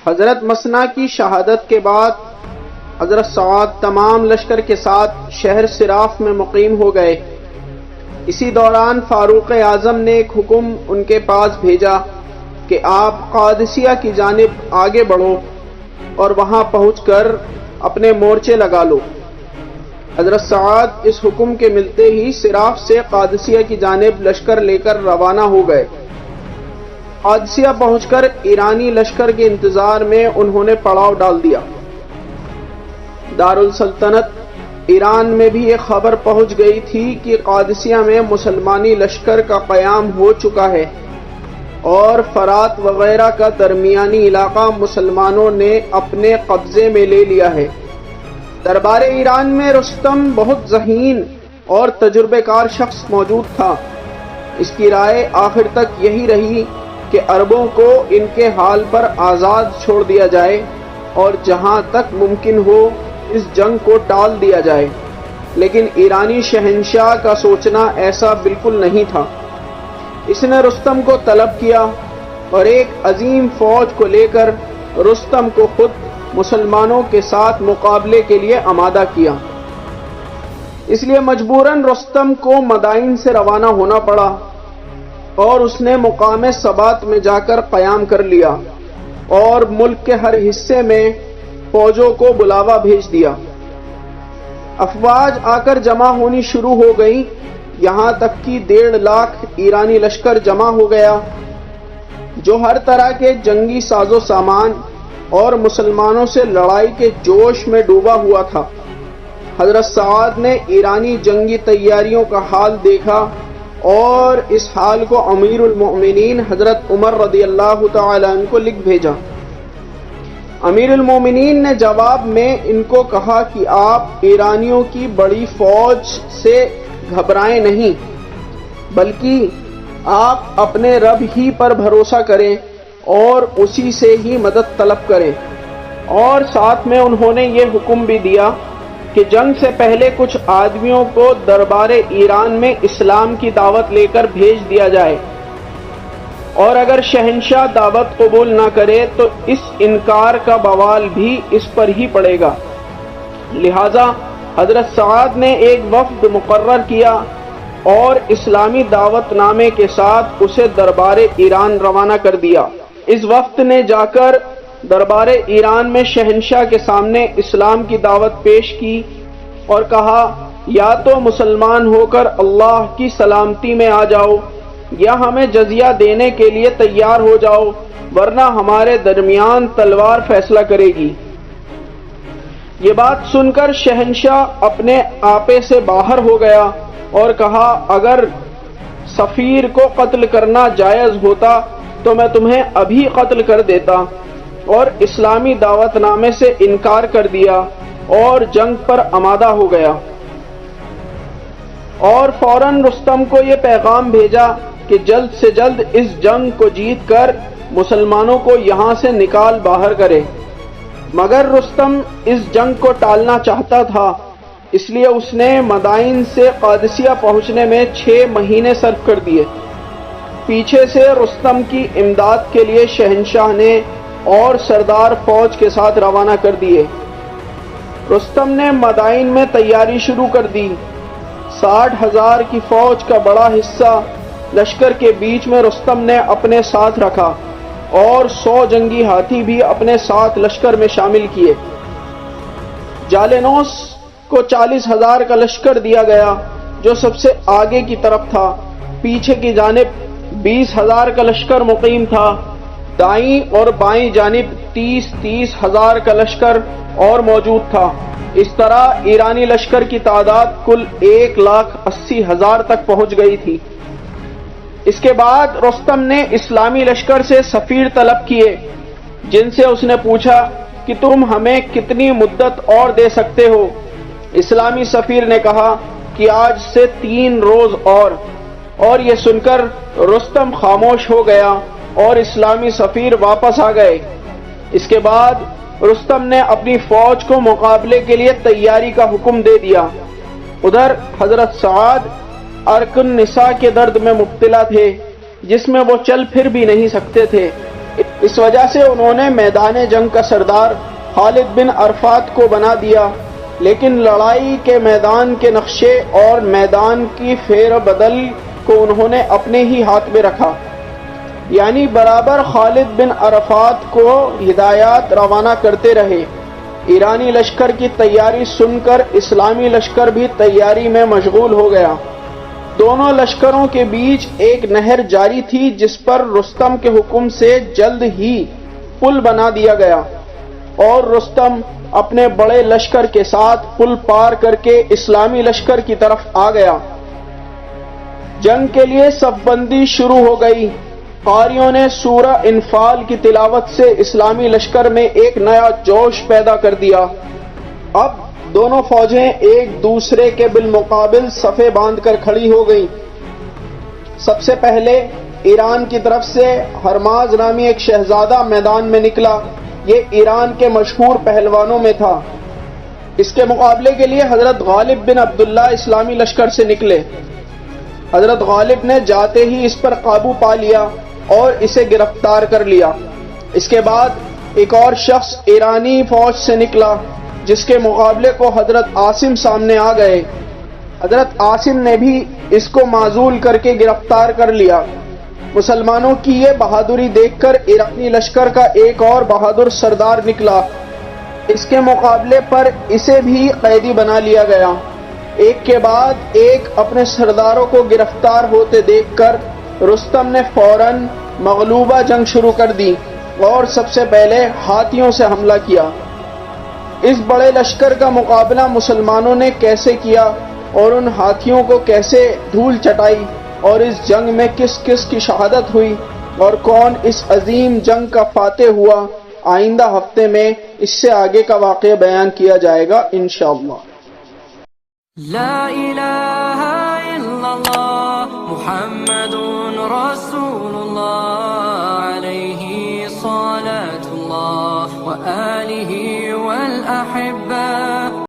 حضرت مثنیٰ کی شہادت کے بعد حضرت سعد تمام لشکر کے ساتھ شہر صراف میں مقیم ہو گئے۔ اسی دوران فاروق اعظم نے ایک حکم ان کے پاس بھیجا کہ آپ قادسیہ کی جانب آگے بڑھو اور وہاں پہنچ کر اپنے مورچے لگا لو۔ حضرت سعد اس حکم کے ملتے ہی صراف سے قادسیہ کی جانب لشکر لے کر روانہ ہو گئے۔ قادسیہ پہنچ کر ایرانی لشکر کے انتظار میں انہوں نے پڑاؤ ڈال دیا۔ دارالسلطنت ایران میں بھی یہ خبر پہنچ گئی تھی کہ قادسیہ میں مسلمانی لشکر کا قیام ہو چکا ہے اور فرات وغیرہ کا درمیانی علاقہ مسلمانوں نے اپنے قبضے میں لے لیا ہے۔ دربار ایران میں رستم بہت ذہین اور تجربے کار شخص موجود تھا۔ اس کی رائے آخر تک یہی رہی کہ عربوں کو ان کے حال پر آزاد چھوڑ دیا جائے اور جہاں تک ممکن ہو اس جنگ کو ٹال دیا جائے، لیکن ایرانی شہنشاہ کا سوچنا ایسا بالکل نہیں تھا۔ اس نے رستم کو طلب کیا اور ایک عظیم فوج کو لے کر رستم کو خود مسلمانوں کے ساتھ مقابلے کے لیے آمادہ کیا۔ اس لیے مجبوراً رستم کو مدائن سے روانہ ہونا پڑا اور اس نے مقام ثبات میں جا کر قیام کر لیا اور ملک کے ہر حصے میں فوجوں کو بلاوا بھیج دیا۔ افواج آ کر جمع ہونی شروع ہو گئی، یہاں تک کہ 1.5 لاکھ ایرانی لشکر جمع ہو گیا جو ہر طرح کے جنگی ساز و سامان اور مسلمانوں سے لڑائی کے جوش میں ڈوبا ہوا تھا۔ حضرت سعد نے ایرانی جنگی تیاریوں کا حال دیکھا اور اس حال کو امیر المؤمنین حضرت عمر رضی اللہ تعالی عنہ کو لکھ بھیجا۔ امیر المومنین نے جواب میں ان کو کہا کہ آپ ایرانیوں کی بڑی فوج سے گھبرائیں نہیں، بلکہ آپ اپنے رب ہی پر بھروسہ کریں اور اسی سے ہی مدد طلب کریں۔ اور ساتھ میں انہوں نے یہ حکم بھی دیا کہ جنگ سے پہلے کچھ آدمیوں کو دربار ایران میں اسلام کی دعوت لے کر بھیج دیا جائے، اور اگر شہنشاہ دعوت قبول نہ کرے تو اس انکار کا بوال بھی اس پر ہی پڑے گا۔ لہذا حضرت سعد نے ایک وفد مقرر کیا اور اسلامی دعوت نامے کے ساتھ اسے دربار ایران روانہ کر دیا۔ اس وفد نے جا کر دربار ایران میں شہنشاہ کے سامنے اسلام کی دعوت پیش کی اور کہا، یا تو مسلمان ہو کر اللہ کی سلامتی میں آ جاؤ یا ہمیں جزیہ دینے کے لیے تیار ہو جاؤ، ورنہ ہمارے درمیان تلوار فیصلہ کرے گی۔ یہ بات سن کر شہنشاہ اپنے آپے سے باہر ہو گیا اور کہا، اگر سفیر کو قتل کرنا جائز ہوتا تو میں تمہیں ابھی قتل کر دیتا، اور اسلامی دعوت نامے سے انکار کر دیا اور جنگ پر آمادہ ہو گیا۔ اور فوراً رستم کو یہ پیغام بھیجا کہ جلد سے جلد اس جنگ کو جیت کر مسلمانوں کو یہاں سے نکال باہر کرے، مگر رستم اس جنگ کو ٹالنا چاہتا تھا، اس لیے اس نے مدائن سے قادسیہ پہنچنے میں 6 مہینے صرف کر دیے۔ پیچھے سے رستم کی امداد کے لیے شہنشاہ نے اور سردار فوج کے ساتھ روانہ کر دیے۔ رستم نے مدائن میں تیاری شروع کر دی۔ 60,000 کی فوج کا بڑا حصہ لشکر کے بیچ میں رستم نے اپنے ساتھ رکھا اور 100 جنگی ہاتھی بھی اپنے ساتھ لشکر میں شامل کیے۔ جالینوس کو 40,000 کا لشکر دیا گیا جو سب سے آگے کی طرف تھا۔ پیچھے کی جانب 20,000 کا لشکر مقیم تھا۔ دائیں اور بائیں جانب 30,000 کا لشکر اور موجود تھا۔ اس طرح ایرانی لشکر کی تعداد کل 1,80,000 تک پہنچ گئی تھی۔ اس کے بعد رستم نے اسلامی لشکر سے سفیر طلب کیے، جن سے اس نے پوچھا کہ تم ہمیں کتنی مدت اور دے سکتے ہو؟ اسلامی سفیر نے کہا کہ آج سے 3 روز اور یہ سن کر رستم خاموش ہو گیا اور اسلامی سفیر واپس آ گئے۔ اس کے بعد رستم نے اپنی فوج کو مقابلے کے لیے تیاری کا حکم دے دیا۔ ادھر حضرت سعد عرق النساء کے درد میں مبتلا تھے، جس میں وہ چل پھر بھی نہیں سکتے تھے۔ اس وجہ سے انہوں نے میدان جنگ کا سردار خالد بن عرفات کو بنا دیا، لیکن لڑائی کے میدان کے نقشے اور میدان کی فیر بدل کو انہوں نے اپنے ہی ہاتھ میں رکھا، یعنی برابر خالد بن عرفات کو ہدایات روانہ کرتے رہے۔ ایرانی لشکر کی تیاری سن کر اسلامی لشکر بھی تیاری میں مشغول ہو گیا۔ دونوں لشکروں کے بیچ ایک نہر جاری تھی جس پر رستم کے حکم سے جلد ہی پل بنا دیا گیا، اور رستم اپنے بڑے لشکر کے ساتھ پل پار کر کے اسلامی لشکر کی طرف آ گیا۔ جنگ کے لیے صف بندی شروع ہو گئی۔ قاریوں نے سورہ انفال کی تلاوت سے اسلامی لشکر میں ایک نیا جوش پیدا کر دیا۔ اب دونوں فوجیں ایک دوسرے کے بالمقابل صفیں باندھ کر کھڑی ہو گئیں۔ سب سے پہلے ایران کی طرف سے ہرماز نامی ایک شہزادہ میدان میں نکلا۔ یہ ایران کے مشہور پہلوانوں میں تھا۔ اس کے مقابلے کے لیے حضرت غالب بن عبداللہ اسلامی لشکر سے نکلے۔ حضرت غالب نے جاتے ہی اس پر قابو پا لیا اور اسے گرفتار کر لیا۔ اس کے بعد ایک اور شخص ایرانی فوج سے نکلا جس کے مقابلے کو حضرت عاصم سامنے آ گئے۔ حضرت عاصم نے بھی اس کو معزول کر کے گرفتار کر لیا۔ مسلمانوں کی یہ بہادری دیکھ کر ایرانی لشکر کا ایک اور بہادر سردار نکلا۔ اس کے مقابلے پر اسے بھی قیدی بنا لیا گیا۔ ایک کے بعد ایک اپنے سرداروں کو گرفتار ہوتے دیکھ کر رستم نے فوراً مغلوبہ جنگ شروع کر دی اور سب سے پہلے ہاتھیوں سے حملہ کیا۔ اس بڑے لشکر کا مقابلہ مسلمانوں نے کیسے کیا اور ان ہاتھیوں کو کیسے دھول چٹائی، اور اس جنگ میں کس کس کی شہادت ہوئی اور کون اس عظیم جنگ کا فاتح ہوا، آئندہ ہفتے میں اس سے آگے کا واقعہ بیان کیا جائے گا انشاءاللہ۔ لا الہ الا اللہ محمد رسول اللہ علیہ صلاة اللہ وآلہ والاحبہ